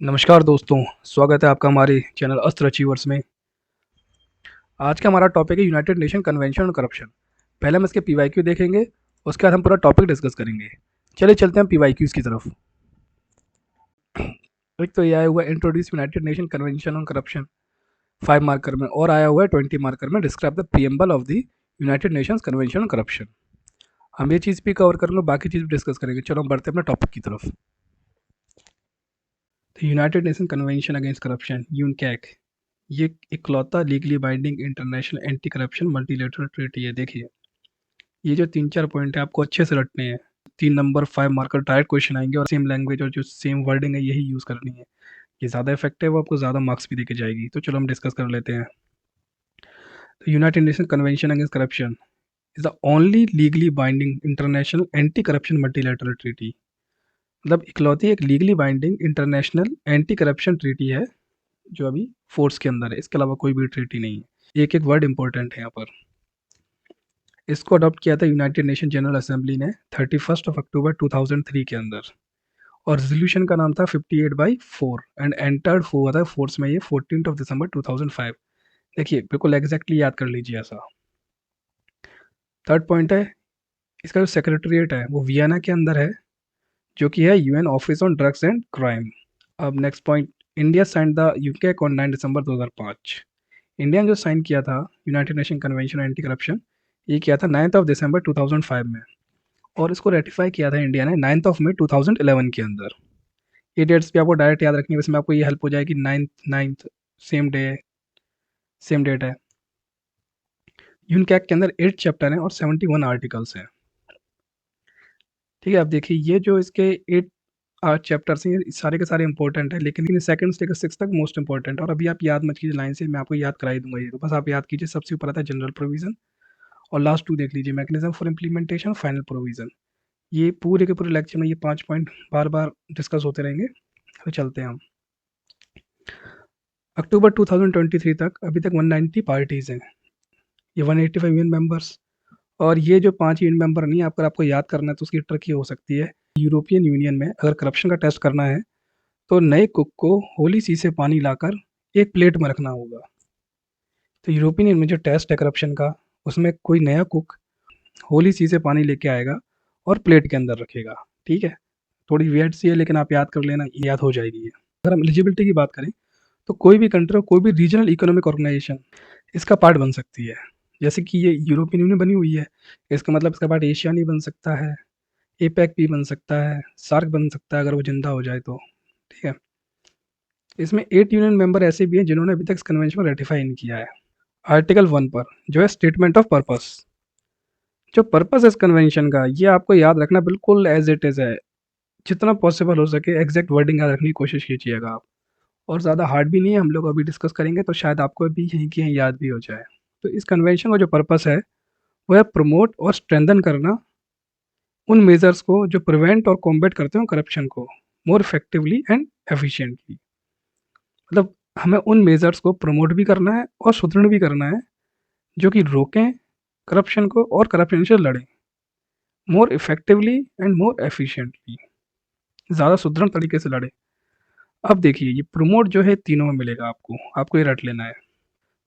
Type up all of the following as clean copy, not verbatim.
नमस्कार दोस्तों, स्वागत है आपका हमारे चैनल अस्त्र अचीवर्स में। आज का हमारा टॉपिक है United Nation convention on corruption. पहले हम इसके पीवाईक्यू देखेंगे, उसके बाद हम पूरा टॉपिक डिस्कस करेंगे। चलिए चलते हैं पीवाईक्यूज़ की तरफ। एक तो ये आया हुआ है introduce United Nation convention on corruption 5 marker में, और आया हुआ है 20 मार्कर में describe the preamble of the United Nations convention on corruption. हम ये चीज़ भी कवर करेंगे, बाकी चीज़ भी डिस्कस करेंगे। चलो हम बढ़ते हैं अपने टॉपिक की तरफ। तो United Nation convention against corruption UNCAC, ये इकलौता legally binding international anti corruption multilateral treaty है। देखिए, ये जो 3-4 पॉइंट है आपको अच्छे से रटने हैं। 3 नंबर 5 मार्कर डायरेक्ट क्वेश्चन आएंगे और सेम लैंग्वेज और जो सेम वर्डिंग है यही यूज़ करनी है। ये ज़्यादा इफेक्टिव, आपको ज़्यादा मार्क्स भी देके जाएगी। तो चलो हम डिस्कस कर लेते हैं। तो United Nation convention against corruption is the only legally binding international anti corruption multilateral treaty. मतलब इकलौती एक legally binding international anti corruption treaty है जो अभी फोर्स के अंदर है। इसके अलावा कोई भी ट्रीटी नहीं है। एक एक वर्ड इंपॉर्टेंट है यहाँ पर। इसको अडॉप्ट किया था यूनाइटेड नेशन जनरल असेंबली ने 31 अक्टूबर 2003 के अंदर, और रेजोल्यूशन का नाम था 58/4 एंड एंटर्ड हुआ था फोर्स में ये 14 दिसंबर 2005। देखिए बिल्कुल एग्जैक्टली याद कर लीजिए ऐसा। थर्ड पॉइंट है, इसका जो सेक्रेटरीट है वो वियना के अंदर है, जो कि है UN office on drugs and crime. अब next point, India signed the UK on 9 दिसंबर 2005। इंडिया ने जो साइन किया था United Nation convention anti corruption, ये किया था 9 दिसंबर 2005 में, और इसको रेटिफाई किया था इंडिया ने 9 मई 2011 के अंदर। ये डेट्स भी आपको डायरेक्ट याद रखनी है, इसमें आपको ये हेल्प हो जाएगी। 9th same day, same date है। यूनकैक के अंदर 8 चैप्टर हैं और 71 आर्टिकल्स हैं। ठीक है, अब देखिए ये जो इसके 8 चैप्टर्स हैं ये सारे के सारे इंपॉर्टेंट है, लेकिन सेकंड से लेकर 6 तक मोस्ट इंपॉर्टेंट है। और अभी आप याद मत कीजिए लाइन से, मैं आपको याद कराई दूंगा। ये तो बस आप याद कीजिए। सबसे ऊपर आता है जनरल प्रोविजन, और लास्ट 2 देख लीजिए, mechanism for implementation, final provision. ये पूरे के पूरे लेक्चर में ये 5 पॉइंट बार बार डिस्कस होते रहेंगे। तो चलते हैं हम। अक्टूबर 2023 तक अभी तक 190 पार्टीज़ हैं, ये 185 यूएन मेंबर्स। और ये जो 5 यूएन मेंबर नहीं, अगर आपको याद करना है तो उसकी ट्रिक ये हो सकती है। यूरोपियन यूनियन में अगर करप्शन का टेस्ट करना है तो नए कुक को होली सी से पानी लाकर एक प्लेट में रखना होगा। तो यूरोपियन यूनियन में जो टेस्ट है करप्शन का, उसमें कोई नया कुक होली सी से पानी लेके आएगा और प्लेट के अंदर रखेगा। ठीक है, थोड़ी वियर्ड सी है, लेकिन आप याद कर लेना, याद हो जाएगी ये। अगर हम एलिजिबिलिटी की बात करें तो कोई भी कंट्री और कोई भी रीजनल इकोनॉमिक ऑर्गेनाइजेशन इसका पार्ट बन सकती है। जैसे कि ये यूरोपियन यूनियन बनी हुई है, इसका मतलब इसका पार्ट एशिया नहीं बन सकता है, एपैक भी बन सकता है, सार्क बन सकता है अगर वो जिंदा हो जाए तो। ठीक है, इसमें 8 यूनियन मेंबर ऐसे भी हैं जिन्होंने अभी तक इस कन्वेंशन को रेटिफाई नहीं किया है। आर्टिकल 1 पर जो है स्टेटमेंट ऑफ पर्पस, जो पर्पस है इस कन्वेंशन का, ये आपको याद रखना बिल्कुल एज इट इज़ है। जितना पॉसिबल हो सके एग्जैक्ट वर्डिंग याद रखने की कोशिश कीजिएगा आप। और ज़्यादा हार्ड भी नहीं है, हम लोग अभी डिस्कस करेंगे तो शायद आपको भी यहीं की यहीं याद भी हो जाए। तो इस कन्वेंशन का जो पर्पस है वो है प्रमोट और स्ट्रेंथन करना उन मेजर्स को जो प्रिवेंट और कॉम्बैट करते हो करप्शन को मोर इफेक्टिवली एंड एफिशिएंटली। मतलब हमें उन मेजर्स को प्रमोट भी करना है और सुदृढ़ भी करना है जो कि रोकें करप्शन को और करप्शन से लड़ें more effectively and more efficiently, ज़्यादा सुदृढ़ तरीके से लड़ें। अब देखिए ये प्रमोट जो है तीनों में मिलेगा आपको, आपको ये रट लेना है।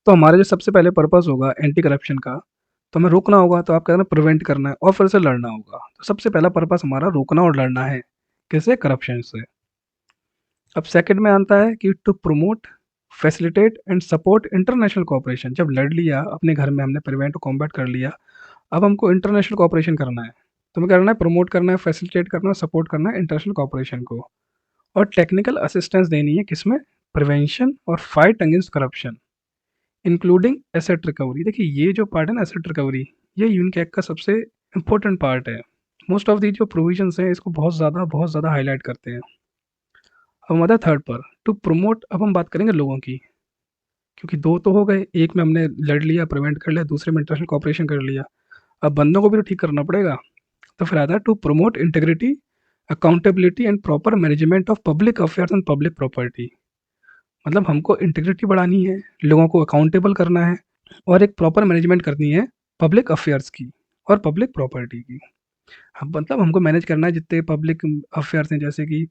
तो हमारा जो सबसे पहले पर्पस होगा एंटी करप्शन का, तो हमें रोकना होगा, तो आप कहना प्रिवेंट करना है और फिर से लड़ना होगा। तो सबसे पहला पर्पस हमारा रोकना और लड़ना है, किससे? करप्शन से। अब सेकंड में आता है कि to promote, facilitate and support international cooperation. जब लड़ लिया अपने घर में हमने, प्रिवेंट और कॉम्बैट कर लिया, अब हमको इंटरनेशनल कोऑपरेशन करना है। तो हमें करना है प्रमोट करना है, फैसिलिटेट करना है, सपोर्ट करना है इंटरनेशनल कोऑपरेशन को, और टेक्निकल असिस्टेंस देनी है किसमें? प्रिवेंशन और fight against corruption including asset recovery. देखिए ये जो पार्ट है ना एसेट रिकवरी, ये यूनकैक का सबसे इंपॉर्टेंट पार्ट है। मोस्ट ऑफ दी जो प्रोविजंस हैं इसको बहुत ज़्यादा हाईलाइट करते हैं। अब हमारा थर्ड पर टू प्रमोट, अब हम बात करेंगे लोगों की, क्योंकि दो तो हो गए, एक में हमने लड़ लिया, प्रिवेंट कर लिया, दूसरे में इंटरनेशनल कॉपरेशन कर लिया। अब बंदों को भी तो ठीक करना पड़ेगा। तो फिर आता है to promote integrity, accountability and proper management of public affairs and public property. मतलब हमको इंटीग्रिटी बढ़ानी है, लोगों को अकाउंटेबल करना है, और एक प्रॉपर मैनेजमेंट करनी है पब्लिक अफेयर्स की और पब्लिक प्रॉपर्टी की। हम मतलब हमको मैनेज करना है जितने पब्लिक अफेयर्स हैं, जैसे कि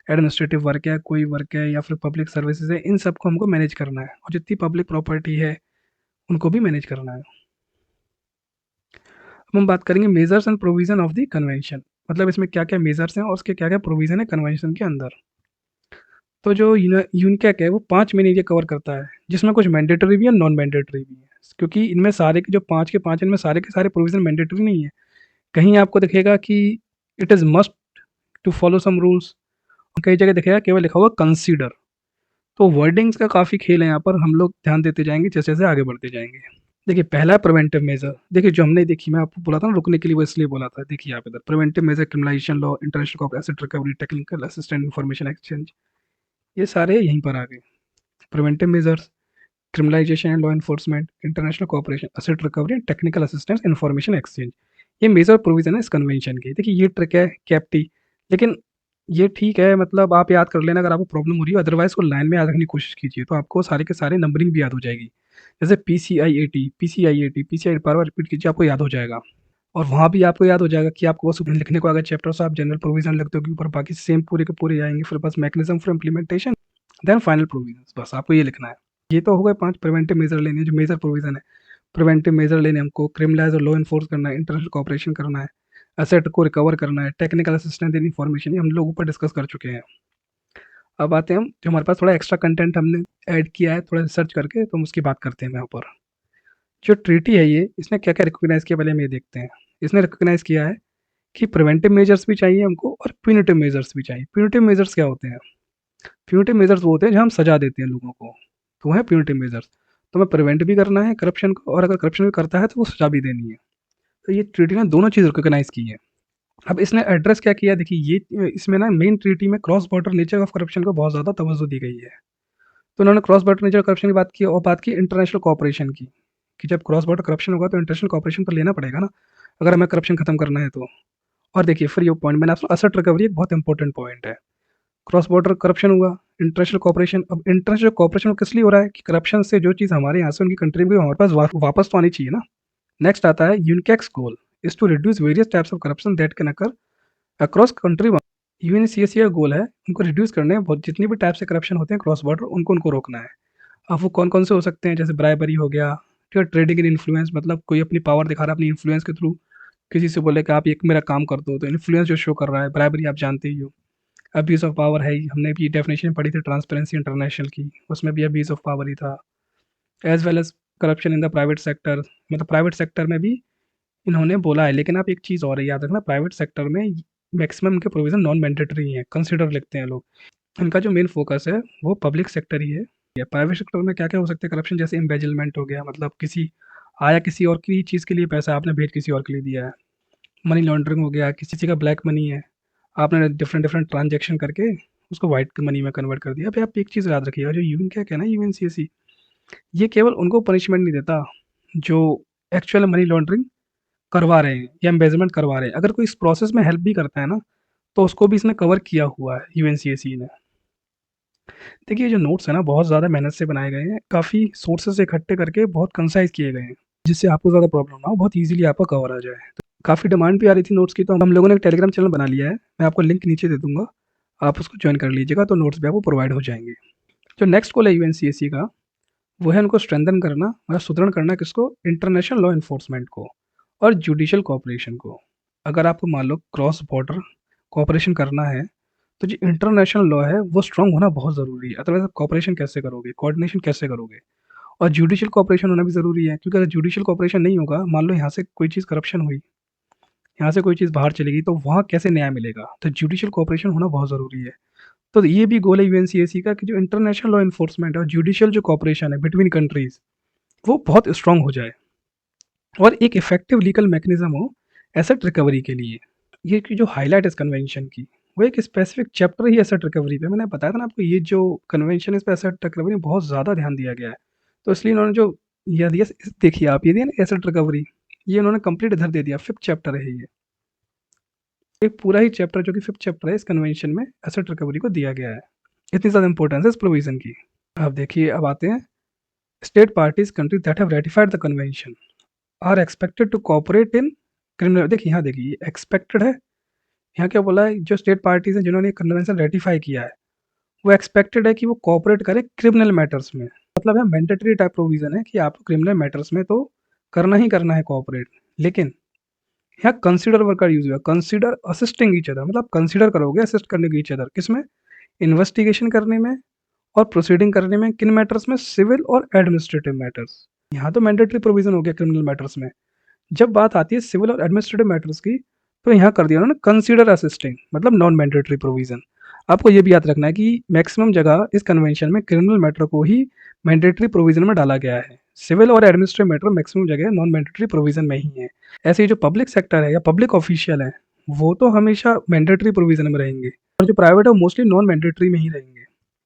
एडमिनिस्ट्रेटिव वर्क है, कोई वर्क है या फिर पब्लिक सर्विसेज है, इन सबको हमको मैनेज करना है और जितनी पब्लिक प्रॉपर्टी है उनको भी मैनेज करना है। अब हम बात करेंगे measures and provision of the convention, मतलब इसमें क्या क्या मेजर्स हैं और उसके क्या क्या प्रोविजन है कन्वेंशन के अंदर। तो जो यूनकैक है वो 5 मेन एरिया कवर करता है, जिसमें कुछ मैंडेटरी भी है, नॉन मैंडेटरी भी है, क्योंकि इनमें सारे के जो 5 के 5 इनमें सारे के सारे प्रोविजन मैंडेटरी नहीं है। कहीं आपको दिखेगा कि it is must to follow some rules, कई जगह दिखेगा केवल लिखा हुआ कंसीडर। तो वर्डिंग्स का काफ़ी खेल है यहाँ पर, हम लोग ध्यान देते जाएंगे जैसे जैसे आगे बढ़ते जाएंगे। देखिए पहला है प्रिवेंटिव मेजर। देखिए जो हमने देखी, मैं आपको बोला था ना रुकने के लिए, वो इसलिए बोला था। देखिए आप इधर preventive measure, criminalisation law, international corporate asset recovery, technical assistant, information exchange, ये सारे यहीं पर आ गए। Preventive measures, criminalisation and law enforcement, international cooperation, asset recovery, technical assistance, information exchange, ये मेजर प्रोविजन है इस कन्वेंशन की। देखिए ये ट्रिक है कैप्टी, लेकिन ये ठीक है, मतलब आप याद कर लेना अगर आपको प्रॉब्लम हो रही है, अदरवाइज को लाइन में याद रखने की कोशिश कीजिए तो आपको सारे के सारे नंबरिंग भी याद हो जाएगी। जैसे PCIAT, PCIAT, PCI बार बार रिपीट कीजिए, आपको याद हो जाएगा। और वहाँ भी आपको याद हो जाएगा कि आपको बस लिखने को अगर चैप्टर से आप जनरल प्रोविजन लिख दोगे ऊपर, बाकी सेम पूरे के पूरे आएंगे, फिर बस mechanism for implementation, then final provision, बस आपको ये लिखना है। ये तो हो गए 5 प्रिवेंटिव मेजर लेने हैं, जो मेजर प्रोविजन है। प्रिवेंटिव मेजर लेने हमको क्रिमिनलाइज और लॉ इन्फोर्स करना है, इंटरनेशनल कोऑपरेशन करना है, एसेट को रिकवर करना है, टेक्निकल असिस्टेंस एंड इन्फॉर्मेशन, ये हम लोग ऊपर डिस्कस कर चुके हैं। अब आते हैं हम, जो हमारे पास थोड़ा एक्स्ट्रा कंटेंट हमने ऐड किया है थोड़ा रिसर्च करके, तो हम उसकी बात करते हैं यहाँ पर। जो ट्रीटी है ये, इसने क्या क्या रिकोगनाइज किया, पहले हम ये देखते हैं। इसने रिकोगनाइज किया है कि प्रिवेंटिव मेजर्स भी चाहिए हमको और प्यूनिटिव मेजर्स भी चाहिए। प्यूनिटिव मेजर्स क्या होते हैं? प्यूनिटिव मेजर्स वो होते हैं जहाँ हम सजा देते हैं लोगों को, तो वो है प्यूनिटिव मेजर्स। तो हमें प्रिवेंट भी करना है करप्शन को, और अगर करप्शन भी करता है तो वो सजा भी देनी है। तो ये ट्रीटी ने दोनों चीज़ रिकोगनाइज की है। अब इसने एड्रेस क्या किया, देखिए ये इसमें ना मेन ट्रीटी में cross border nature of corruption को बहुत ज़्यादा तवज्जो दी गई है। तो उन्होंने क्रॉस बॉर्डर नेचर करप्शन की बात की और बात की इंटरनेशनल कॉपरेशन की, कि जब क्रॉस बॉर्डर करप्शन होगा तो इंटरनेशनल कॉपरेशन पर लेना पड़ेगा ना, अगर हमें करप्शन खत्म करना है तो। और देखिए फिर ये पॉइंट मैंने आपको, असेट रिकवरी एक बहुत इंपॉर्टेंट पॉइंट है। क्रॉस बॉर्डर करप्शन हुआ, इंटरनेशनल कॉपरेशन। अब इंटरनेशनल कॉपरेशन किस लिए हो रहा है? कि करप्शन से जो चीज़ हमारे यहाँ से उनकी कंट्री में हमारे पास वापस तो आनी चाहिए ना। नेक्स्ट आता है UNCAC's goal is to reduce various types of corruption that can occur across country. UNCSC का गोल है उनको रिड्यूस करने हैं, बहुत जितनी भी टाइप से करप्शन होते हैं क्रॉस बॉर्डर, उनको उनको रोकना है। अब वो कौन कौन से हो सकते हैं? जैसे ब्राइबरी हो गया, ठीक है, ट्रेडिंग इन इन्फ्लुएंस, मतलब कोई अपनी पावर दिखा रहा है अपनी इन्फ्लुएंस के थ्रू, किसी से बोले कि आप एक मेरा काम कर दो, तो इन्फ्लुएंस जो शो कर रहा है, ब्राइबरी आप जानते ही हो। अब्यूज़ ऑफ पावर है ही, हमने भी डेफिनेशन पढ़ी थी ट्रांसपेरेंसी इंटरनेशनल की, उसमें भी अब्यूज़ ऑफ पावर ही था। As well as corruption in the private sector, मतलब प्राइवेट सेक्टर में भी इन्होंने बोला है। लेकिन आप एक चीज़ और है, याद रखना, प्राइवेट सेक्टर में मैक्सिमम के प्रोविजन नॉन मैंडेटरी हैं, कंसिडर लिखते हैं लोग। इनका जो मेन फोकस है वो पब्लिक सेक्टर ही है। प्राइवेट सेक्टर में क्या क्या हो सकते हैं करप्शन? जैसे एम्बेजलमेंट हो गया, मतलब किसी आया किसी और की चीज़ के लिए पैसा आपने भेज किसी और के लिए दिया है। मनी लॉन्ड्रिंग हो गया, किसी का ब्लैक मनी है, आपने डिफरेंट डिफरेंट ट्रांजेक्शन करके उसको वाइट मनी में कन्वर्ट कर दिया। अभी आप एक चीज़ याद रखिएगा, जो यूएन क्या है ना, यूएनसीएससी, ये केवल उनको पनिशमेंट नहीं देता जो एक्चुअल मनी लॉन्ड्रिंग करवा रहे हैं या एम्बेजलमेंट करवा रहे हैं। अगर कोई इस प्रोसेस में हेल्प भी करता है ना, तो उसको भी इसने कवर किया हुआ है यूएनसीएससी ने। देखिए जो नोट्स है ना, बहुत ज़्यादा मेहनत से बनाए गए हैं, काफ़ी सोर्सेज से इकट्ठे करके बहुत कंसाइज किए गए हैं, जिससे आपको ज़्यादा प्रॉब्लम ना हो, बहुत ईजिली आपका कवर आ जाए। तो काफ़ी डिमांड भी आ रही थी नोट्स की, तो हम लोगों ने एक टेलीग्राम चैनल बना लिया है, मैं आपको लिंक नीचे दे दूंगा, आप उसको ज्वाइन कर लीजिएगा, तो नोट्स भी आपको प्रोवाइड हो जाएंगे। जो नेक्स्ट गोल है यूएनसीएससी का, वो है उनको स्ट्रेंथन करना, मतलब सुदृढ़ करना किसको? इंटरनेशनल लॉ इन्फोर्समेंट को और जुडिशियल कोऑपरेशन को। अगर आपको मान लो क्रॉस बॉर्डर कोऑपरेशन करना है, तो जो इंटरनेशनल लॉ है वो स्ट्रांग होना बहुत ज़रूरी है, अदरवाइज आप कोऑपरेशन कैसे करोगे, कोऑर्डिनेशन कैसे करोगे? और जुडिशियल कोऑपरेशन होना भी ज़रूरी है, क्योंकि अगर जुडिशियल कोऑपरेशन नहीं होगा, मान लो यहाँ से कोई चीज़ करप्शन हुई, यहाँ से कोई चीज़ बाहर चलेगी, तो वहाँ कैसे न्याय मिलेगा? तो जुडिशियल कोऑपरेशन होना बहुत ज़रूरी है। तो ये भी गोल है यूएनसीएससी का, कि जो इंटरनेशनल लॉ इन्फोर्समेंट और जुडिशियल जो कोऑपरेशन है बिटवीन कंट्रीज, वो बहुत स्ट्रांग हो जाए और एक इफेक्टिव लीगल मैकेनिज्म हो एसेट रिकवरी के लिए। ये की जो हाईलाइट इस कन्वेंशन की, वो एक स्पेसिफिक चैप्टर ही एसेट रिकवरी पे, मैंने बताया था ना आपको, ये जो कन्वेंशन है इस पे एसेट रिकवरी में बहुत ज़्यादा ध्यान दिया गया है। तो इसलिए उन्होंने जो यह दिया, देखिए आप ये दिया ना एसेट रिकवरी, ये उन्होंने कंप्लीट इधर दे दिया, 5th चैप्टर है ये, एक पूरा ही चैप्टर जो कि 5th चैप्टर है इस कन्वेंशन में एसेट रिकवरी को दिया गया है। इतनी ज़्यादा इंपॉर्टेंस है इस प्रोविजन की। अब देखिए, अब आते हैं state parties countries that have ratified the convention are expected to cooperate in criminal. देखिए यहाँ देखिए, एक्सपेक्टेड है, यहाँ क्या बोला है, जो स्टेट पार्टीज हैं जिन्होंने कन्वेंशन रेटिफाई किया है वो एक्सपेक्टेड है कि वो कोऑपरेट करें क्रिमिनल मैटर्स में। मतलब है मैंडेटरी टाइप प्रोविजन है कि आपको क्रिमिनल मैटर्स में तो करना ही करना है कोऑपरेट। लेकिन यहाँ कंसिडर वर्ड का यूज हुआ, कंसिडर असिस्टिंग ईच अदर, मतलब कंसिडर करोगे असिस्ट करने की ईच अदर, किसमें, इन्वेस्टिगेशन करने में और प्रोसीडिंग करने में, किन मैटर्स में, सिविल और एडमिनिस्ट्रेटिव मैटर्स। यहाँ तो मैंडेटरी प्रोविजन हो गया क्रिमिनल मैटर्स में। जब बात आती है सिविल और एडमिनिस्ट्रेटिव मैटर्स की, तो यहाँ कर दिया उन्होंने कंसिडर असिस्टिंग, मतलब नॉन मैंडेटरी प्रोविजन। आपको ये भी याद रखना है कि मैक्सिमम जगह इस कन्वेंशन में क्रिमिनल मैटर को ही मैंडेटरी प्रोविजन में डाला गया है। सिविल और एडमिनिस्ट्रेटिव मैटर मैक्सिमम जगह नॉन मैंडेटरी प्रोविजन में ही है। ऐसे ही जो पब्लिक सेक्टर है या पब्लिक ऑफिशियल है वो तो हमेशा मैंडेटरी प्रोविजन में रहेंगे, और जो प्राइवेट है मोस्टली नॉन मैंडेटरी में ही रहेंगे।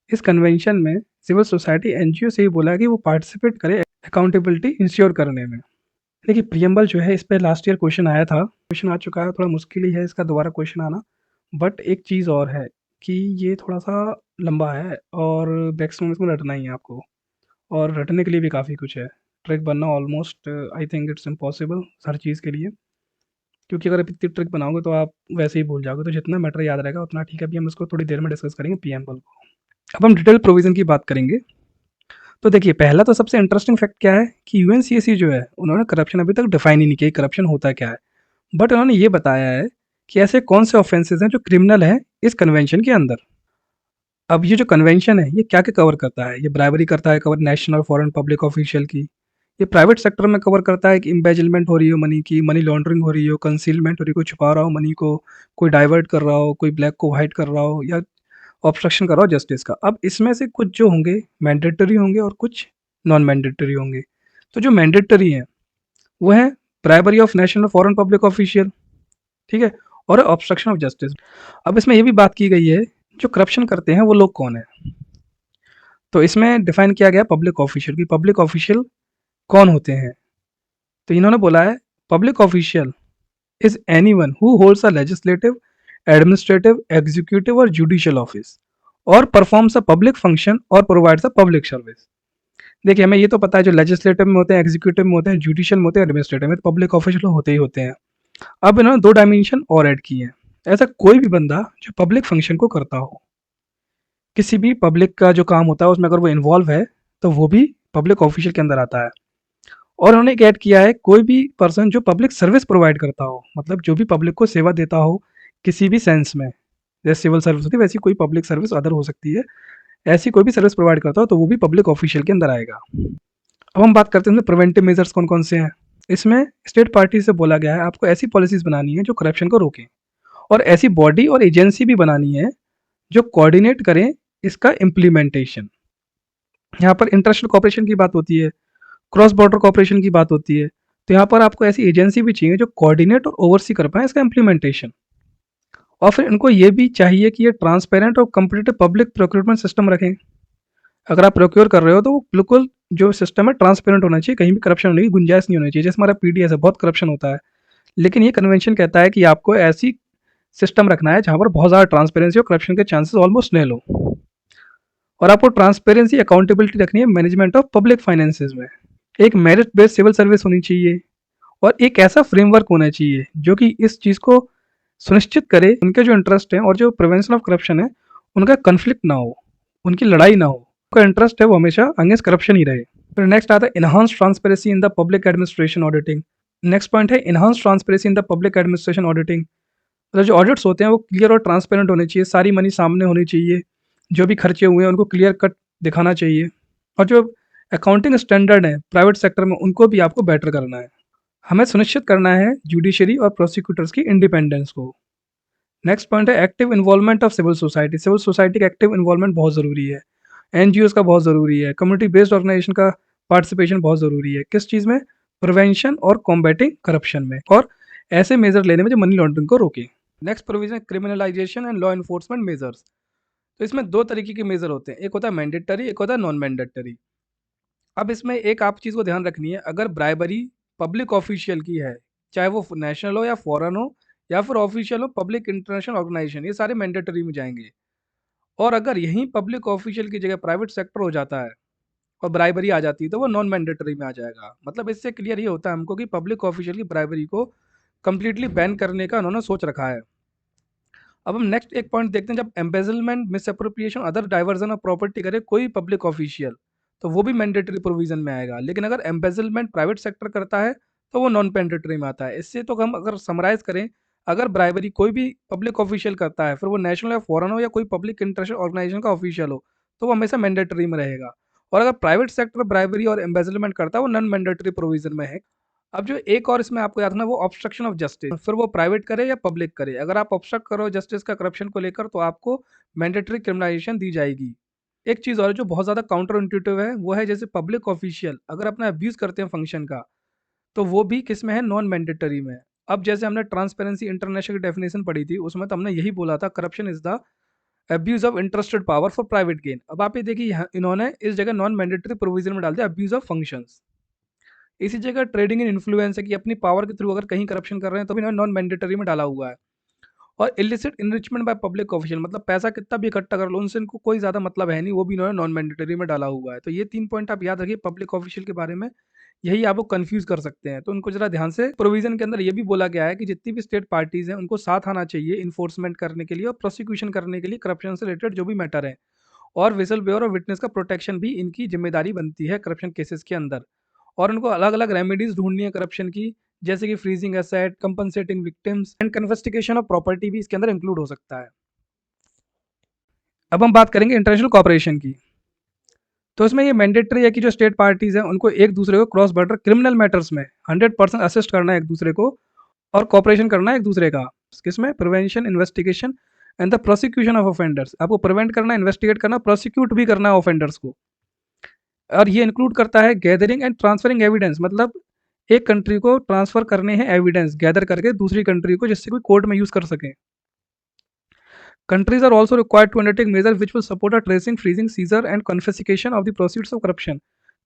इस कन्वेंशन में सिविल सोसाइटी एनजीओ से ही बोला है कि वो पार्टिसिपेट करे अकाउंटेबिलिटी इंश्योर करने में। देखिए प्रियम्बल जो है इस पे लास्ट ईयर क्वेश्चन आया था, क्वेश्चन आ चुका है, थोड़ा मुश्किल ही है इसका दोबारा क्वेश्चन आना। बट एक चीज़ और है कि ये थोड़ा सा लंबा है और मैक्सिमम इसमें रटना ही है आपको, और रटने के लिए भी काफ़ी कुछ है। ट्रिक बनना almost I think it's impossible हर चीज़ के लिए, क्योंकि अगर आप इतनी ट्रिक बनाओगे तो आप वैसे ही भूल जाओगे। तो जितना मैटर याद रहेगा उतना ठीक है। अभी हम इसको थोड़ी देर में डिस्कस करेंगे प्रियम्बल को। अब हम डिटेल प्रोविजन की बात करेंगे। तो देखिए पहला तो सबसे इंटरेस्टिंग फैक्ट क्या है कि यूएनसीएसी जो है उन्होंने करप्शन अभी तक डिफाइन ही नहीं किया, करप्शन होता क्या है। बट उन्होंने ये बताया है कि ऐसे कौन से ऑफेंसेस हैं जो क्रिमिनल हैं इस कन्वेंशन के अंदर। अब ये जो कन्वेंशन है ये क्या क्या कवर करता है, ये ब्राइबरी करता है cover national foreign public official की, ये प्राइवेट सेक्टर में कवर करता है कि इम्बेजलमेंट हो रही हो मनी की, मनी लॉन्ड्रिंग हो रही हो, कंसीलमेंट हो रही हो, कोई छुपा रहा हो मनी को, कोई डाइवर्ट कर रहा हो, कोई ब्लैक को वाइट कर रहा हो, या ऑब्स्ट्रक्शन कर रहा हो जस्टिस का। अब इसमें से कुछ जो होंगे मैंडेटरी होंगे और कुछ नॉन मैंडेटरी होंगे। तो जो मैंडेटरी हैं वो है bribery of national foreign public official, ठीक है, और ऑब्स्ट्रक्शन ऑफ जस्टिस। अब इसमें ये भी बात की गई है जो करप्शन करते हैं वो लोग कौन है। तो इसमें डिफाइन किया गया पब्लिक ऑफिशियल की, पब्लिक ऑफिशियल कौन होते हैं। तो इन्होंने बोला है public official is anyone who holds a legislative, administrative, executive और जुडिशियल ऑफिस और परफॉर्म्स अ पब्लिक फंक्शन और प्रोवाइड्स अ पब्लिक सर्विस। देखिए हमें ये तो पता है जो लेजिस्लेटिव में होते हैं, एग्जीक्यूटिव में होते हैं, जुडिशियल में होते हैं, एडमिनिस्ट्रेटिव में, पब्लिक ऑफिशियल होते ही होते हैं। अब इन्होंने दो डायमेंशन और ऐड किए हैं। ऐसा कोई भी बंदा जो पब्लिक फंक्शन को करता हो, किसी भी पब्लिक का जो काम होता है उसमें अगर वो इन्वॉल्व है तो वो भी पब्लिक ऑफिशियल के अंदर आता है। और उन्होंने एक ऐड किया है कोई भी पर्सन जो पब्लिक सर्विस प्रोवाइड करता हो, मतलब जो भी पब्लिक को सेवा देता हो किसी भी सेंस में, जैसे सिविल सर्विस होती है वैसी कोई पब्लिक सर्विस अदर हो सकती है, ऐसी कोई भी सर्विस प्रोवाइड करता हो तो वो भी पब्लिक ऑफिशियल के अंदर आएगा। अब हम बात करते हैं प्रिवेंटिव मेजर्स कौन कौन से हैं। इसमें स्टेट पार्टी से बोला गया है आपको ऐसी पॉलिसीज बनानी है जो करप्शन को रोकें, और ऐसी बॉडी और एजेंसी भी बनानी है जो कोऑर्डिनेट करें इसका इम्प्लीमेंटेशन। यहाँ पर इंटरनेशनल कॉपरेशन की बात होती है, क्रॉस बॉर्डर कॉपरेशन की बात होती है, तो यहाँ पर आपको ऐसी एजेंसी भी चाहिए जो कोऑर्डिनेट और ओवरसी कर पाए इसका इम्प्लीमेंटेशन। और फिर इनको ये भी चाहिए कि ये ट्रांसपेरेंट और कम्पिटिटिव पब्लिक प्रोक्योरमेंट सिस्टम रखें। अगर आप प्रोक्योर कर रहे हो तो वो बिल्कुल जो सिस्टम है ट्रांसपेरेंट होना चाहिए, कहीं भी करप्शन होने की गुंजाइश नहीं होनी चाहिए। जैसे हमारा पीडीएस है बहुत करप्शन होता है, लेकिन ये कन्वेंशन कहता है कि आपको ऐसी सिस्टम रखना है जहाँ पर बहुत ज़्यादा ट्रांसपेरेंसी और करप्शन के चांसेस ऑलमोस्ट नल हो। और आपको ट्रांसपेरेंसी अकाउंटेबिलिटी रखनी है मैनेजमेंट ऑफ पब्लिक फाइनेंसेस में। एक मेरिट बेस्ड सिविल सर्विस होनी चाहिए, और एक ऐसा फ्रेमवर्क होना चाहिए जो कि इस चीज़ को सुनिश्चित करे उनके जो इंटरेस्ट हैं और जो प्रिवेंशन ऑफ करप्शन है उनका कन्फ्लिक्ट ना हो, उनकी लड़ाई ना हो, उनका इंटरेस्ट है वो हमेशा अगेंस्ट करप्शन ही रहे। फिर नेक्स्ट आता है enhance transparency in the public administration auditing. Next point है enhance transparency in the public administration auditing. मतलब जो ऑडिट्स होते हैं वो क्लियर और ट्रांसपेरेंट होने चाहिए, सारी मनी सामने होनी चाहिए, जो भी खर्चे हुए हैं उनको क्लियर कट दिखाना चाहिए, और जो अकाउंटिंग स्टैंडर्ड है प्राइवेट सेक्टर में उनको भी आपको बेटर करना है। हमें सुनिश्चित करना है जुडिशरी और प्रोसिक्यूटर्स की इंडिपेंडेंस को। नेक्स्ट पॉइंट है active involvement of civil society. Civil society का एक्टिव इन्वॉल्वमेंट बहुत ज़रूरी है, एनजीओज का बहुत ज़रूरी है, कम्युनिटी बेस्ड ऑर्गेनाइजेशन का पार्टिसिपेशन बहुत ज़रूरी है। किस चीज़ में, प्रिवेंशन और कॉम्बैटिंग करप्शन में, और ऐसे मेजर लेने में जो मनी लॉन्ड्रिंग को रोके। Next provision criminalisation and law enforcement measures. तो इसमें दो तरीके के मेजर होते हैं, एक होता है मैंडेटरी, एक होता है नॉन मैंडेटरी। अब इसमें एक आप चीज़ को ध्यान रखनी है, अगर ब्राइबरी पब्लिक ऑफिशियल की है, चाहे वो नेशनल हो या फॉरेन हो या फिर ऑफिशियल हो, पब्लिक इंटरनेशनल ऑर्गेनाइजेशन, ये सारे मैंडेटरी में जाएंगे। और अगर यहीं पब्लिक ऑफिशियल की जगह प्राइवेट सेक्टर हो जाता है और ब्राइबरी आ जाती है तो वो नॉन मैंडेटरी में आ जाएगा। मतलब इससे क्लियर ये होता है हमको कि पब्लिक ऑफिशियल की ब्राइबरी को कंप्लीटली बैन करने का उन्होंने सोच रखा है। अब हम नेक्स्ट एक पॉइंट देखते हैं, जब embezzlement, misappropriation, other diversion of property करे कोई पब्लिक ऑफिशियल, तो वो भी मैंडेटरी प्रोविजन में आएगा। लेकिन अगर एम्बेजलमेंट प्राइवेट सेक्टर करता है तो वो नॉन मैंडेटरी में आता है। इससे तो हम अगर समराइज करें, अगर ब्राइबरी कोई भी पब्लिक ऑफिशियल करता है, फिर वो नेशनल या फॉरेन हो या कोई पब्लिक इंटरेस्ट ऑर्गेनाइजेशन का ऑफिशियल हो, तो वो हमेशा मैंडेटरी में रहेगा। और अगर प्राइवेट सेक्टर ब्राइबरी और एम्बेजलमेंट करता है, वो नॉन मैंडेटरी प्रोविजन में है। अब जो एक और इसमें आपको याद रखना, वो ऑब्स्ट्रक्शन ऑफ जस्टिस, फिर वो प्राइवेट करे या पब्लिक करे, अगर आप ऑब्स्ट्रक्ट करो जस्टिस का करप्शन को लेकर, तो आपको मैंडेटरी क्रिमिनलाइजेशन दी जाएगी। एक चीज़ और है जो बहुत ज़्यादा काउंटर इंट्यूटिव है, वो है जैसे पब्लिक ऑफिशियल अगर अपना अब्यूज करते हैं फंक्शन का, तो वो भी किस में है, नॉन मैंडेटरी में। अब जैसे हमने ट्रांसपेरेंसी इंटरनेशनल की डेफिनेशन पढ़ी थी, उसमें तो हमने यही बोला था, corruption is the abuse of interested power for private gain. अब आप ये देखिए, इन्होंने इस जगह नॉन मैंडेटरी प्रोविजन में डाल दिया अब्यूज ऑफ फंक्शंस। इसी जगह ट्रेडिंग इन इन्फ्लुएंस है कि अपनी पावर के थ्रू अगर कहीं करप्शन कर रहे हैं तो भी इन्होंने नॉन मैंडेटरी में डाला हुआ है। और illicit enrichment by public official, मतलब पैसा कितना भी इकट्ठा कर लो, उनसे इनको कोई ज़्यादा मतलब है नहीं, वो भी इन्होंने नॉन मैंडेटरी में डाला हुआ है। तो ये 3 पॉइंट आप याद रखिए पब्लिक ऑफिशियल के बारे में, यही आपको कंफ्यूज कर सकते हैं, तो उनको जरा ध्यान से। प्रोविजन के अंदर ये भी बोला गया है कि जितनी भी स्टेट पार्टीज हैं उनको साथ आना चाहिए इन्फोर्समेंट करने के लिए और प्रोसिक्यूशन करने के लिए करप्शन से रिलेटेड जो भी मैटर है। और विसल ब्लोअर और विटनेस का प्रोटेक्शन भी इनकी जिम्मेदारी बनती है करप्शन केसेस के अंदर। और उनको अलग अलग रेमेडीज ढूंढनी है करप्शन की, जैसे कि freezing asset, compensating victims and confiscation of property भी इसके अंदर इंक्लूड हो सकता है। अब हम बात करेंगे इंटरनेशनल कॉपरेशन की। तो इसमें ये मैंडेटरी है कि जो स्टेट पार्टीज हैं उनको एक दूसरे को क्रॉस बॉर्डर क्रिमिनल मैटर्स में 100% असिस्ट करना है एक दूसरे को, और कॉपरेशन करना है एक दूसरे का। किसमें, prevention, investigation and the prosecution of offenders. आपको प्रिवेंट करना, इन्वेस्टिगेट करना, प्रोसिक्यूट भी करना है ऑफेंडर्स को। और ये इंक्लूड करता है गैदरिंग एंड ट्रांसफरिंग एविडेंस, मतलब एक कंट्री को ट्रांसफर करने हैं एविडेंस गैदर करके दूसरी कंट्री को, जिससे कोई कोर्ट में यूज कर सके। Countries are also required to undertake measure which will support a tracing, freezing, seizure and confiscation of the proceeds of corruption.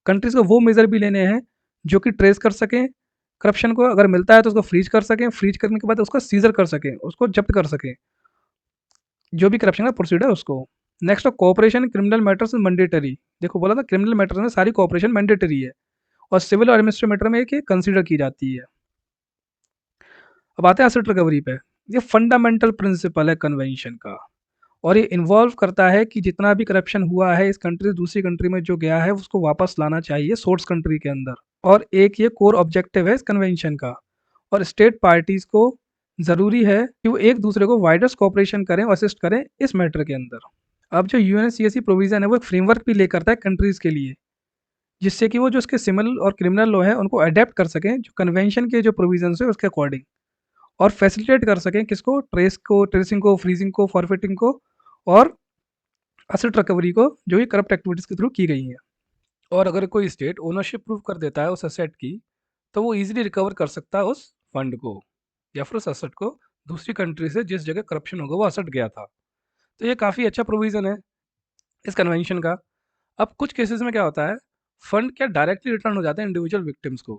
Countries को वो मेजर भी लेने हैं जो कि ट्रेस कर सकें करप्शन को, अगर मिलता है तो उसको फ्रीज कर सकें, फ्रीज करने के बाद उसको सीजर कर सकें, उसको जब्त कर सकें, जो भी करप्शन का प्रोसीड है उसको। Next, cooperation criminal matters mandatory. देखो बोला था क्रिमिनल मैटर्स में सारी कोऑपरेशन मैंडेटरी है, और सिविल और एडमिनिस्ट्रेटिव मैटर में एक कंसीडर की जाती है। अब आते हैं एसेट रिकवरी पे। ये फंडामेंटल प्रिंसिपल है कन्वेंशन का, और ये इन्वॉल्व करता है कि जितना भी करप्शन हुआ है इस कंट्री से दूसरी कंट्री में जो गया है उसको वापस लाना चाहिए सोर्स कंट्री के अंदर। और एक ये कोर ऑब्जेक्टिव है इस कन्वेंशन का। और स्टेट पार्टीज को ज़रूरी है कि वो एक दूसरे को वाइडस्ट कोऑपरेशन करें और असिस्ट करें इस मैटर के अंदर। अब जो यूएनसीएससी प्रोविजन है वो एक फ्रेमवर्क भी ले करता है कंट्रीज़ के लिए, जिससे कि वो जो उसके सिविल और क्रिमिनल लॉ है उनको अडेप्ट कर सकें जो कन्वेंशन के जो प्रोविजन है उसके अकॉर्डिंग, और फैसिलिटेट कर सकें किसको, ट्रेसिंग को, फ्रीजिंग को, फॉरफिटिंग को, और एसेट रिकवरी को, जो ये करप्ट एक्टिविटीज़ के थ्रू की गई हैं। और अगर कोई स्टेट ओनरशिप प्रूव कर देता है उस एसेट की, तो वो इजीली रिकवर कर सकता है उस फंड को या फिर उस एसेट को दूसरी कंट्री से जिस जगह करप्शन होगा वो एसेट गया था। तो ये काफ़ी अच्छा प्रोविज़न है इस कन्वेंशन का। अब कुछ केसेस में क्या होता है, फंड क्या डायरेक्टली रिटर्न हो जाते हैं इंडिविजुअल विक्टिम्स को,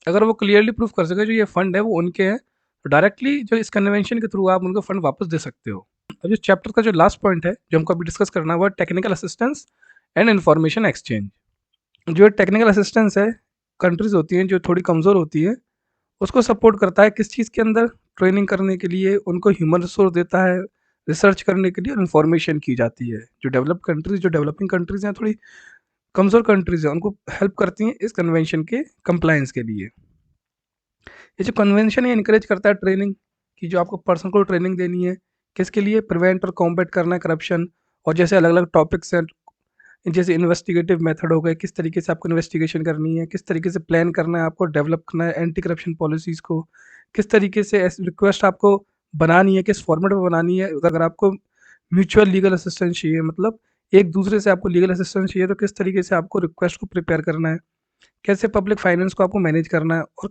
अगर वो क्लियरली प्रूव कर सके जो ये फंड है वो उनके हैं, तो डायरेक्टली जो इस कन्वेंशन के थ्रू आप उनको फंड वापस दे सकते हो। अब जो चैप्टर का जो लास्ट पॉइंट है जो हमको अभी डिस्कस करना है वो technical assistance and information exchange. जो टेक्निकल असिस्टेंस है, कंट्रीज होती हैं जो थोड़ी कमज़ोर होती है उसको सपोर्ट करता है किस चीज़ के अंदर, ट्रेनिंग करने के लिए, उनको ह्यूमन रिसोर्स देता है रिसर्च करने के लिए, और इन्फॉर्मेशन की जाती है। जो डेवलप कंट्रीज, जो डेवलपिंग कंट्रीज हैं, थोड़ी कमज़ोर कंट्रीज हैं, उनको हेल्प करती हैं इस कन्वेंशन के कंप्लायंस के लिए। ये जो कन्वेंशन है इनकरेज करता है ट्रेनिंग कि जो आपको पर्सन को ट्रेनिंग देनी है किसके लिए, प्रिवेंट और कॉम्बैट करना है करप्शन, और जैसे अलग अलग टॉपिक्स हैं, जैसे इन्वेस्टिगेटिव मेथड हो गए, किस तरीके से आपको इन्वेस्टिगेशन करनी है, किस तरीके से प्लान करना है, आपको डेवलप करना है एंटी करप्शन पॉलिसीज़ को, किस तरीके से रिक्वेस्ट आपको बनानी है, किस फॉर्मेट में बनानी है, अगर आपको म्यूचुअल लीगल असिस्टेंस चाहिए, मतलब एक दूसरे से आपको लीगल असिस्टेंस चाहिए, तो किस तरीके से आपको रिक्वेस्ट को प्रिपेयर करना है, कैसे पब्लिक फाइनेंस को आपको मैनेज करना है, और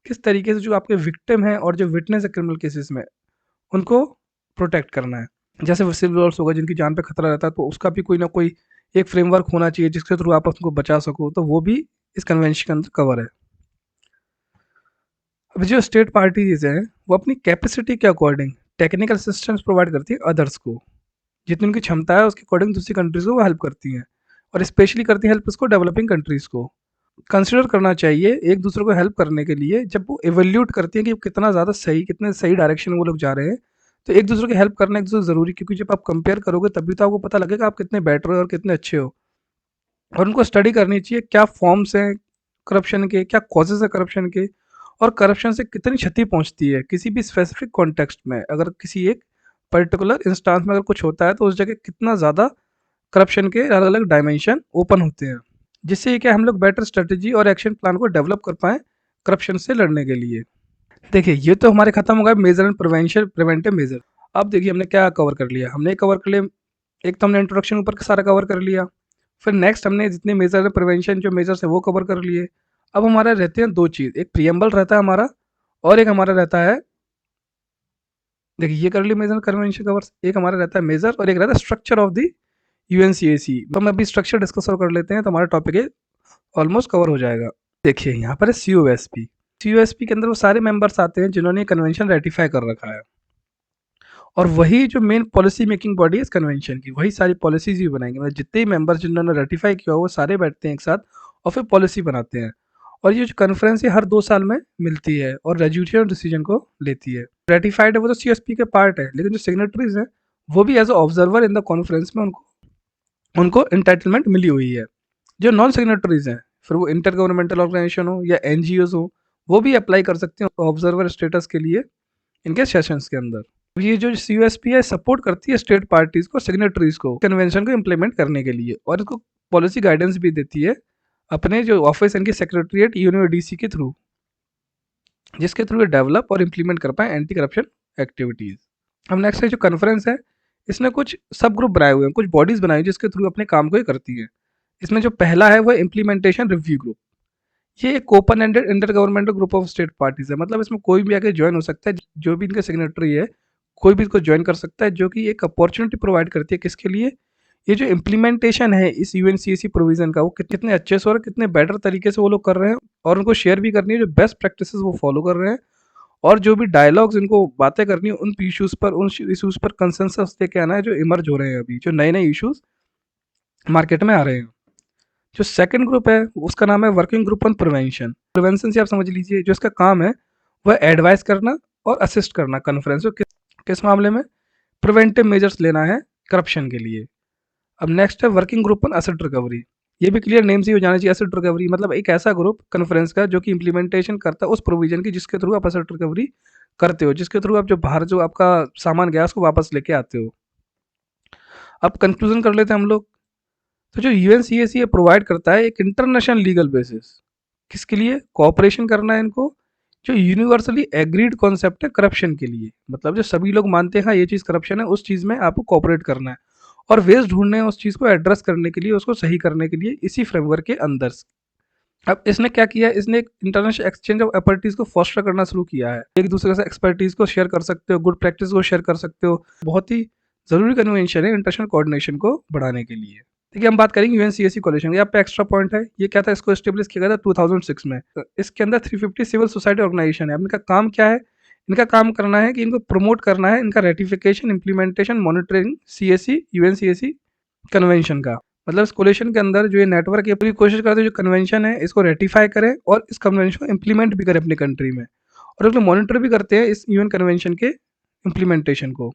किस तरीके से जो आपके विक्टिम हैं और जो विटनेस है क्रिमिनल केसेस में उनको प्रोटेक्ट करना है। जैसे विसिल ब्लोअर्स होगा जिनकी जान पे खतरा रहता है, तो उसका भी कोई ना कोई एक फ्रेमवर्क होना चाहिए जिसके थ्रू आप उसको बचा सको, तो वो भी इस कन्वेंशन के अंदर कवर है। अब जो स्टेट पार्टीज हैं वो अपनी कैपेसिटी के अकॉर्डिंग टेक्निकल असिस्टेंस प्रोवाइड करती है अदर्स को, जितनी उनकी क्षमता है उसके अकॉर्डिंग दूसरी कंट्रीज को वो हेल्प करती हैं, और स्पेशली करती हैं हेल्प इसको डेवलपिंग कंट्रीज़ को। कंसिडर करना चाहिए एक दूसरे को हेल्प करने के लिए, जब वो एवेल्यूट करती हैं कि कितना ज़्यादा सही, कितने सही डायरेक्शन में वो लोग जा रहे हैं, तो एक दूसरे की हेल्प करना एक दूसरे को ज़रूरी, क्योंकि जब आप कंपेयर करोगे तभी तो आपको पता लगेगा आप कितने बेटर हो और कितने अच्छे हो। और उनको स्टडी करनी चाहिए क्या फॉर्म्स हैं करप्शन के, क्या कॉजेज़ हैं करप्शन के, और करप्शन से कितनी क्षति पहुँचती है किसी भी स्पेसिफिक कॉन्टेक्स्ट में। अगर किसी एक पर्टिकुलर इंस्टांस में अगर कुछ होता है तो उस जगह कितना ज़्यादा करप्शन के अलग-अलग डायमेंशन ओपन होते हैं। जिससे ये क्या हम लोग बेटर स्ट्रेटजी और एक्शन प्लान को डेवलप कर पाएँ करप्शन से लड़ने के लिए। देखिए ये तो हमारे खत्म हो गए मेजर एंड प्रिवेंटिव मेजर। अब देखिए हमने क्या कवर कर लिया, हमने कवर कर लिया, एक तो हमने इंट्रोडक्शन ऊपर का सारा कवर कर लिया, फिर नेक्स्ट हमने जितने मेजर है प्रिवेंशन जो मेजर्स है वो कवर कर लिए। अब हमारा रहते हैं दो चीज़, एक प्रियम्बल रहता है हमारा और एक हमारा रहता है, देखिए ये कर लिए मेजर कन्वेंशन कवर्स, एक हमारा रहता है मेजर और एक रहता है स्ट्रक्चर ऑफ द यूएनसीएसी। तो हम अभी स्ट्रक्चर डिस्कस कर लेते हैं तो हमारा टॉपिक ऑलमोस्ट कवर हो जाएगा। देखिए यहाँ पर है सीओएसपी। सीओएसपी के अंदर वो सारे मेंबर्स आते हैं जिन्होंने कन्वेंशन रेटिफाई कर रखा है, और वही जो मेन पॉलिसी मेकिंग बॉडी है इस कन्वेंशन की, वही सारी पॉलिसीज भी बनाएंगे। मतलब जितने भी मेंबर्स जिन्होंने रेटिफाई किया वो सारे बैठते हैं एक साथ और फिर पॉलिसी बनाते हैं। और ये जो कॉन्फ्रेंस है हर 2 साल में मिलती है और रेजोल्यूशन डिसीजन को लेती है। रेटिफाइड है वो तो सीएसपी के पार्ट है, लेकिन जो सिग्नेटरीज हैं वो भी as observer in the conference में उनको उनको इंटाइटलमेंट मिली हुई है। जो नॉन सिग्नेटरीज हैं, फिर वो इंटर गवर्नमेंटल ऑर्गेनाइजेशन हो या एनजीओज हो, वो भी अप्लाई कर सकते हैं ऑब्जर्वर स्टेटस के लिए इनके सेशंस के अंदर। ये जो सीयूएसपी है सपोर्ट करती है स्टेट पार्टीज को, सिग्नेटरीज को कन्वेंशन को इम्प्लीमेंट करने के लिए, और इसको पॉलिसी गाइडेंस भी देती है अपने जो ऑफिस इनकी सेक्रेटरीट यूनिडीसी के थ्रू, जिसके थ्रू ये डेवलप और इम्प्लीमेंट कर पाए एंटी करप्शन एक्टिविटीज। अब नेक्स्ट है जो कॉन्फ्रेंस है, इसने कुछ सब ग्रुप बनाए हुए हैं, कुछ बॉडीज बनाई हुई जिसके थ्रू अपने काम को ये करती है। इसमें जो पहला है वो इम्प्लीमेंटेशन रिव्यू ग्रुप। ये एक open ended inter governmental group of state parties है, मतलब इसमें कोई भी आके ज्वाइन हो सकता है, जो भी इनका सिग्नेटरी है कोई भी इसको ज्वाइन कर सकता है, जो कि एक अपॉर्चुनिटी प्रोवाइड करती है किसके लिए, ये जो इम्प्लीमेंटेशन है इस यूएनसीएसी प्रोविजन का वो कितने अच्छे से और कितने बेटर तरीके से वो लोग कर रहे हैं, और उनको शेयर भी करनी है जो बेस्ट प्रैक्टिसेस वो फॉलो कर रहे हैं, और जो भी डायलॉग्स इनको बातें करनी है उन इश्यूज पर, उन इश्यूज पर कंसेंसस लेके आना है जो इमर्ज हो रहे हैं, अभी जो नए नए इश्यूज मार्केट में आ रहे हैं। जो सेकंड ग्रुप है उसका नाम है working group on prevention. Prevention से आप समझ लीजिए जो इसका काम है वह एडवाइस करना और असिस्ट करना कॉन्फ्रेंस को किस मामले में, प्रिवेंटिव मेजर्स लेना है करप्शन के लिए। अब नेक्स्ट है working group on asset recovery. ये भी क्लियर नेम से ही हो जाना चाहिए, एसेट रिकवरी मतलब एक ऐसा ग्रुप कॉन्फ्रेंस का जो कि इंप्लीमेंटेशन करता है उस प्रोविजन की जिसके थ्रू आप एसेट रिकवरी करते हो, जिसके थ्रू आप जो बाहर जो आपका सामान गया उसको वापस लेके आते हो। अब कंक्लूजन कर लेते हैं हम लोग। तो जो यूएनसीएसी प्रोवाइड करता है एक इंटरनेशनल लीगल बेसिस, किसके लिए, कोऑपरेशन करना है इनको, जो यूनिवर्सली एग्रीड कॉन्सेप्ट है करप्शन के लिए, मतलब जो सभी लोग मानते हैं हाँ ये चीज़ करप्शन है, उस चीज़ में आपको कोऑपरेट करना है और वेज ढूंढने हैं उस चीज़ को एड्रेस करने के लिए, उसको सही करने के लिए इसी फ्रेमवर्क के अंदर। अब इसने क्या किया, इसने एक इंटरनेशनल एक्सचेंज ऑफ एक्सपर्टीज को फॉस्टर करना शुरू किया है। एक दूसरे से एक्सपर्टीज को शेयर कर सकते हो, गुड प्रैक्टिस को शेयर कर सकते हो। बहुत ही जरूरी कन्वेंशन है इंटरनेशनल कोऑर्डिनेशन को बढ़ाने के लिए। देखिए हम बात करेंगे यूएनसीएसी कोलिशन, यहाँ पे एक्स्ट्रा पॉइंट है, ये क्या था, इसको एस्टेब्लिश किया गया था 2006 में। इसके अंदर 350 सिविल सोसाइटी ऑर्गेनाइजेशन है। इनका काम क्या है, इनका काम करना है कि इनको प्रमोट करना है इनका ratification, implementation, monitoring CSC UNCAC convention का। मतलब इस कोलिशन के अंदर जो ये नेटवर्क है पूरी कोशिश करते हैं जो कन्वेंशन है इसको रेटिफाई करें और इस कन्वेंशन को इम्प्लीमेंट भी करें अपनी कंट्री में, और लोग मॉनिटर भी करते हैं इस यूएन कन्वेंशन के इम्प्लीमेंटेशन को।